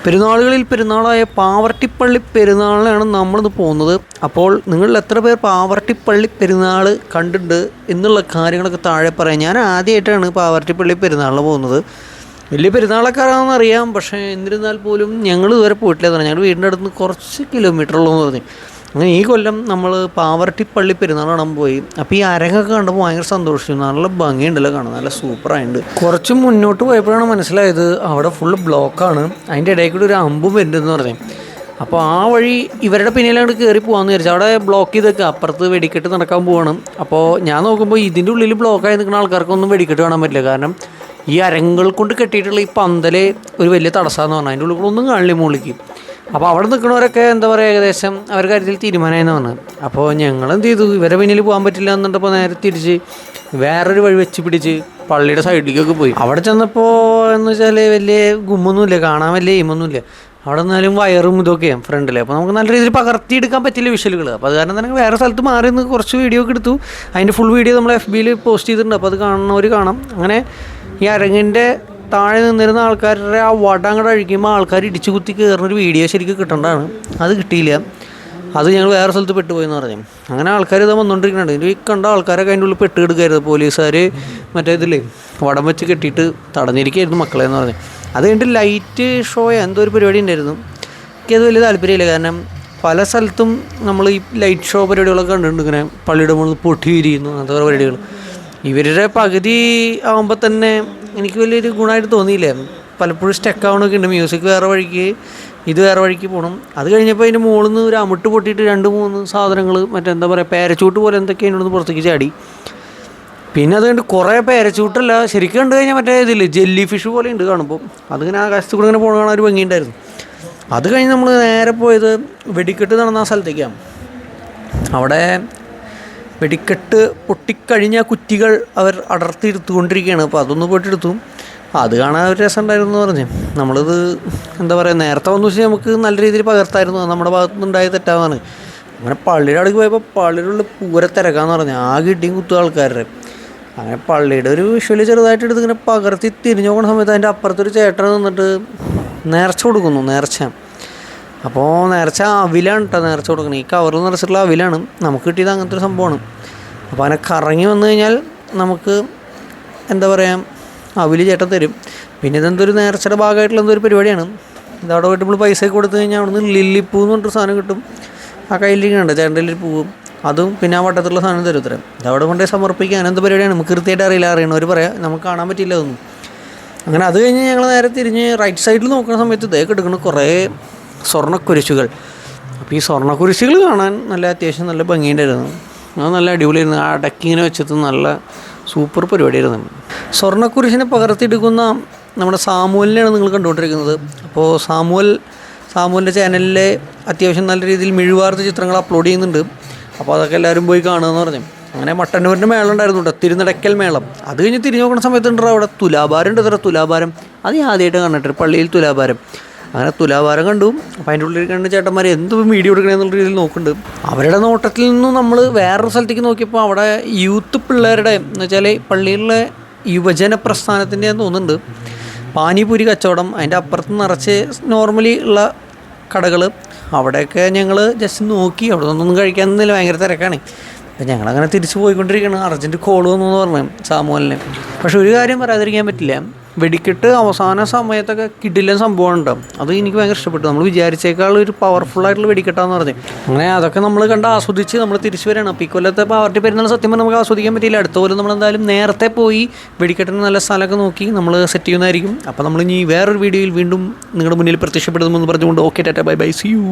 പെരുന്നാളുകളിൽ പെരുന്നാളായ പാവർട്ടിപ്പള്ളി പെരുന്നാളിനാണ് നമ്മളിന്ന് പോകുന്നത്. അപ്പോൾ നിങ്ങളിൽ എത്ര പേർ പാവർട്ടിപ്പള്ളി പെരുന്നാൾ കണ്ടിട്ടുണ്ട് എന്നുള്ള കാര്യങ്ങളൊക്കെ താഴെ പറയാം. ഞാൻ ആദ്യമായിട്ടാണ് പാവർട്ടിപ്പള്ളി പെരുന്നാളിന് പോകുന്നത്. വലിയ പെരുന്നാളൊക്കെയാണെന്ന് അറിയാം, പക്ഷേ എന്നിരുന്നാൽ പോലും ഞങ്ങൾ ഇതുവരെ പോയിട്ടില്ല. ഞങ്ങൾ വീടിൻ്റെ അടുത്ത് നിന്ന് കുറച്ച് കിലോമീറ്ററുള്ളൂ എന്ന് പറഞ്ഞു. അങ്ങനെ ഈ കൊല്ലം നമ്മൾ പാവർട്ടിപ്പള്ളി പെരുന്നാൾ കാണാൻ പോയി. അപ്പോൾ ഈ അരങ്ങൊക്കെ കണ്ടപ്പോൾ ഭയങ്കര സന്തോഷിച്ചു. നല്ല ഭംഗിയുണ്ടല്ലോ കാണാൻ, നല്ല സൂപ്പറായിട്ടുണ്ട്. കുറച്ച് മുന്നോട്ട് പോയപ്പോഴാണ് മനസ്സിലായത് അവിടെ ഫുള്ള് ബ്ലോക്കാണ്. അതിൻ്റെ ഇടയിൽ കൂടി ഒരു അമ്പും വരുന്നുണ്ടെന്ന് പറഞ്ഞു. അപ്പോൾ ആ വഴി ഇവരുടെ പിന്നിലാണ് കയറി പോകാമെന്ന് വിചാരിച്ചു. അവിടെ ബ്ലോക്ക് ചെയ്തൊക്കെ അപ്പുറത്ത് വെടിക്കെട്ട് നടക്കാൻ പോവാണ്. അപ്പോൾ ഞാൻ നോക്കുമ്പോൾ ഇതിൻ്റെ ഉള്ളിൽ ബ്ലോക്കായി നിൽക്കുന്ന ആൾക്കാർക്കൊന്നും വെടിക്കെട്ട് കാണാൻ പറ്റില്ല. കാരണം ഈ അരങ്ങൾ കൊണ്ട് കെട്ടിയിട്ടുള്ള ഈ പന്തൽ ഒരു വലിയ തടസ്സമെന്ന് പറഞ്ഞാൽ അതിൻ്റെ ഉള്ളിൽ കൂടെ ഒന്നും കാണില്ല മുകളിലേക്ക്. അപ്പോൾ അവിടെ നിൽക്കുന്നവരൊക്കെ എന്താ പറയുക, ഏകദേശം അവരുടെ കാര്യത്തിൽ തീരുമാനമായെന്ന് പറഞ്ഞത്. അപ്പോൾ ഞങ്ങൾ എന്ത് ചെയ്തു, ഇവരെ പിന്നിൽ പോകാൻ പറ്റില്ല എന്നുണ്ടപ്പോൾ നേരെ തിരിച്ച് വേറൊരു വഴി വെച്ച് പിടിച്ച് പള്ളിയുടെ സൈഡിലേക്കൊക്കെ പോയി. അവിടെ ചെന്നപ്പോൾ എന്ന് വെച്ചാൽ വലിയ ഗുമ്മൊന്നുമില്ല, കാണാൻ വലിയ എയിമൊന്നുമില്ല. അവിടെ നിന്നാലും വയറും ഇതൊക്കെയാണ് ഫ്രണ്ടിൽ. അപ്പോൾ നമുക്ക് നല്ല രീതിയിൽ പകർത്തിയെടുക്കാൻ പറ്റില്ല വിഷ്വലുകൾ. അപ്പോൾ അത് കാരണം തന്നെ വേറെ സ്ഥലത്ത് മാറി നിന്ന് കുറച്ച് വീഡിയോ ഒക്കെ എടുത്തു. അതിൻ്റെ ഫുൾ വീഡിയോ നമ്മൾ FBയിൽ പോസ്റ്റ് ചെയ്തിട്ടുണ്ട്. അപ്പോൾ അത് കാണുന്നവർ കാണാം. അങ്ങനെ ഈ അരങ്ങിൻ്റെ താഴെ നിന്നിരുന്ന ആൾക്കാരുടെ ആ വട അങ്ങോട്ട് അഴിക്കുമ്പോൾ ആൾക്കാർ ഇടിച്ചു കുത്തി കയറുന്നൊരു വീഡിയോ ശരിക്കും കിട്ടേണ്ടതാണ്. അത് കിട്ടിയില്ല. അത് ഞങ്ങൾ വേറെ സ്ഥലത്ത് പെട്ടുപോയെന്ന് പറഞ്ഞു. അങ്ങനെ ആൾക്കാർ ഇത് വന്നുകൊണ്ടിരിക്കുന്നുണ്ട്. ഇതിൽ ഈ കണ്ട ആൾക്കാരൊക്കെ അതിൻ്റെ ഉള്ളിൽ പെട്ട് കിടക്കായിരുന്നു. പോലീസുകാർ മറ്റേ ഇതില്ലേ വടം വെച്ച് കെട്ടിയിട്ട് തടഞ്ഞിരിക്കുകയായിരുന്നു മക്കളെ എന്ന് പറഞ്ഞു. അത് കഴിഞ്ഞിട്ട് ലൈറ്റ് ഷോ എന്തോ ഒരു പരിപാടി ഉണ്ടായിരുന്നു. എനിക്കത് വലിയ താല്പര്യമില്ല. കാരണം പല സ്ഥലത്തും നമ്മൾ ഈ ലൈറ്റ് ഷോ പരിപാടികളൊക്കെ കണ്ടിട്ടുണ്ട്. ഇങ്ങനെ പള്ളിയുടെ മുകളിൽ പൊട്ടി വിരിയുന്നു, അങ്ങനത്തെ പരിപാടികൾ. ഇവരുടെ പകുതി ആകുമ്പോൾ തന്നെ എനിക്ക് വലിയൊരു ഗുണമായിട്ട് തോന്നിയില്ല. പലപ്പോഴും സ്റ്റക്ക് ആവണമൊക്കെ ഉണ്ട്. മ്യൂസിക് വേറെ വഴിക്ക്, ഇത് വേറെ വഴിക്ക് പോകണം. അത് കഴിഞ്ഞപ്പോൾ അതിൻ്റെ മുകളിൽ നിന്ന് ഒരു അമിട്ട് പൊട്ടിയിട്ട് 2-3 സാധനങ്ങൾ മറ്റെന്താ പറയുക, പേരച്ചൂട്ട് പോലെ എന്തൊക്കെ അതിനോട് പുറത്തേക്ക് ചാടി. പിന്നെ അത് കണ്ട് കുറേ പേരച്ചൂട്ടല്ല, ശരിക്കും കണ്ടു കഴിഞ്ഞാൽ മറ്റേ ഇതില്ലേ ജെല്ലി ഫിഷ് പോലെ ഉണ്ട് കാണുമ്പോൾ. അതിങ്ങനെ ആകാശത്ത് കൂടെ ഇങ്ങനെ പോകണ കാണാൻ ഒരു ഭംഗിയുണ്ടായിരുന്നു. അത് കഴിഞ്ഞ് നമ്മൾ നേരെ പോയത് വെടിക്കെട്ട് നടന്ന ആ സ്ഥലത്തേക്കാണ്. അവിടെ വെടിക്കെട്ട് പൊട്ടിക്കഴിഞ്ഞ കുറ്റികൾ അവർ അടർത്തി എടുത്തുകൊണ്ടിരിക്കുകയാണ്. അപ്പോൾ അതൊന്ന് പോയിട്ടെടുത്തു. അത് കാണാൻ ഒരു രസം ഉണ്ടായിരുന്നു എന്ന് പറഞ്ഞ്. നമ്മളിത് എന്താ പറയുക, നേരത്തെ വന്നു വെച്ചാൽ നമുക്ക് നല്ല രീതിയിൽ പകർത്തായിരുന്നു. നമ്മുടെ ഭാഗത്തു നിന്നുണ്ടായ തെറ്റാവാണ്. അങ്ങനെ പള്ളിയുടെ അടുക്ക് പോയപ്പോൾ പള്ളിയുടെ പൂര തിരക്കാന്ന് പറഞ്ഞു. ആകെ ഇടിയും കുത്തുക ആൾക്കാരുടെ. അങ്ങനെ പള്ളിയുടെ ഒരു വിഷ്വല് ചെറുതായിട്ട് എടുത്ത് ഇങ്ങനെ പകർത്തി തിരിഞ്ഞു നോക്കുന്ന സമയത്ത് അതിൻ്റെ അപ്പുറത്തൊരു ചേട്ടൻ നിന്നിട്ട് നേർച്ച കൊടുക്കുന്നു. നേർച്ച അപ്പോൾ നേർച്ച അവിലാണ് കേട്ടോ നേർച്ച കൊടുക്കണം. ഈ കവറിൽ നിറച്ചിട്ടുള്ള അവിലാണ്. നമുക്ക് കിട്ടിയത് അങ്ങനത്തെ ഒരു സംഭവമാണ്. അപ്പോൾ അങ്ങനെ കറങ്ങി വന്നു കഴിഞ്ഞാൽ നമുക്ക് എന്താ പറയുക, അവിൽ ചേട്ടൻ തരും. പിന്നെ ഇതെന്തൊരു നേർച്ചയുടെ ഭാഗമായിട്ടുള്ള എന്തൊരു പരിപാടിയാണ്. ഇതവിടെ പോയിട്ട് നമ്മൾ പൈസ കൊടുത്തു കഴിഞ്ഞാൽ അവിടെ നിന്ന് ലില്ലിപ്പൂ എന്ന് പറഞ്ഞിട്ട് സാധനം കിട്ടും. ആ കയ്യിലിരിക്കുന്നുണ്ട് ചേട്ടൻ്റെ പൂവും, അതും പിന്നെ ആ വട്ടത്തിലുള്ള സാധനം തരും. ഇത്രയും ഇതവിടെ കൊണ്ടേ സമർപ്പിക്കുക. അങ്ങനത്തെ പരിപാടിയാണ്. നമുക്ക് കൃത്യമായിട്ട് അറിയില്ല, അറിയണവർ പറയാം, നമുക്ക് കാണാൻ പറ്റില്ല അതൊന്നും. അങ്ങനെ അത് കഴിഞ്ഞ് ഞങ്ങൾ നേരെ തിരിഞ്ഞ് റൈറ്റ് സൈഡിൽ നോക്കുന്ന സമയത്ത് ഇതേക്ക് എടുക്കുന്ന കുറേ സ്വർണ്ണക്കുരിശുകൾ. അപ്പോൾ ഈ സ്വർണ്ണക്കുരിശുകൾ കാണാൻ നല്ല അത്യാവശ്യം നല്ല ഭംഗിയുണ്ടായിരുന്നു. അത് നല്ല അടിപൊളിയായിരുന്നു. ആ അടക്കിങ്ങനെ വെച്ചത് നല്ല സൂപ്പർ പരിപാടിയായിരുന്നു. സ്വർണ്ണക്കുരിശിനെ പകർത്തിയെടുക്കുന്ന നമ്മുടെ സാമുവലിനെയാണ് നിങ്ങൾ കണ്ടുകൊണ്ടിരിക്കുന്നത്. അപ്പോൾ സാമുവലിൻ്റെ ചാനലിൽ അത്യാവശ്യം നല്ല രീതിയിൽ മിഴിവാർത്ത ചിത്രങ്ങൾ അപ്ലോഡ് ചെയ്യുന്നുണ്ട്. അപ്പോൾ അതൊക്കെ എല്ലാവരും പോയി കാണുകയെന്ന് പറഞ്ഞു. അങ്ങനെ മട്ടന്നൂരിൻ്റെ മേളം ഉണ്ടായിരുന്നു കേട്ടോ, തിരുനടക്കൽ മേളം. അത് കഴിഞ്ഞ് തിരിഞ്ഞു നോക്കുന്ന സമയത്തുണ്ടോ അവിടെ തുലാഭാരം ഉണ്ട്. ഇത്ര തുലാഭാരം അത് ഞാൻ ആദ്യമായിട്ട് കണ്ടിട്ട്, പള്ളിയിൽ തുലാഭാരം. അങ്ങനെ തുലാഭാരം കണ്ടു. അപ്പോൾ അതിൻ്റെ ഉള്ളിൽ കണ്ട് ചേട്ടന്മാർ എന്ത് വീഡിയോ എടുക്കണമെന്നുള്ള രീതിയിൽ നോക്കുന്നുണ്ട്. അവരുടെ നോട്ടത്തിൽ നിന്നും നമ്മൾ വേറൊരു സ്ഥലത്തേക്ക് നോക്കിയപ്പോൾ അവിടെ യൂത്ത് പിള്ളേരുടെ എന്ന് വെച്ചാൽ പള്ളിയിലെ യുവജന പ്രസ്ഥാനത്തിൻ്റെ തോന്നുന്നുണ്ട് പാനിപൂരി കച്ചവടം. അതിൻ്റെ അപ്പുറത്ത് നിറച്ച് നോർമലി ഉള്ള കടകൾ. അവിടെയൊക്കെ ഞങ്ങൾ ജസ്റ്റ് നോക്കി. അവിടെ നിന്നൊന്നും കഴിക്കാനൊന്നുമില്ല, ഭയങ്കര തിരക്കാണ്. അപ്പം ഞങ്ങളങ്ങനെ തിരിച്ച് പോയിക്കൊണ്ടിരിക്കുകയാണ്. അർജൻറ്റ് കോൾ വന്നു എന്ന് പറഞ്ഞു സാമുവലിനെ. പക്ഷെ ഒരു കാര്യം പറയാതിരിക്കാൻ പറ്റില്ല, വെടിക്കെട്ട് അവസാന സമയത്തൊക്കെ കിടിലൻ സംഭവം ഉണ്ടാവും. അത് എനിക്ക് ഭയങ്കര ഇഷ്ടപ്പെട്ടു. നമ്മൾ വിചാരിച്ചേക്കാൾ ഒരു പവർഫുള്ളായിട്ടുള്ള വെടിക്കെട്ടാന്ന് പറഞ്ഞു. അങ്ങനെ അതൊക്കെ നമ്മൾ കണ്ട് ആസ്വദിച്ച് നമ്മൾ തിരിച്ചു വരികയാണ്. അപ്പോൾ ഈ കൊല്ലത്തെ പാവർട്ടി പെരുന്നാൾ സത്യം പറഞ്ഞാൽ നമുക്ക് ആസ്വദിക്കാൻ പറ്റിയില്ല. അടുത്ത പോലും നമ്മളെന്തായാലും നേരത്തെ പോയി വെടിക്കെട്ടിന് നല്ല സ്ഥലമൊക്കെ നോക്കി നമ്മൾ സെറ്റ് ചെയ്യുന്നതായിരിക്കും. അപ്പോൾ നമ്മൾ ഇനി വേറൊരു വീഡിയോയിൽ വീണ്ടും നിങ്ങളുടെ മുന്നിൽ പ്രത്യക്ഷപ്പെടുമെന്ന് പറഞ്ഞുകൊണ്ട് okay tata bye bye, see U.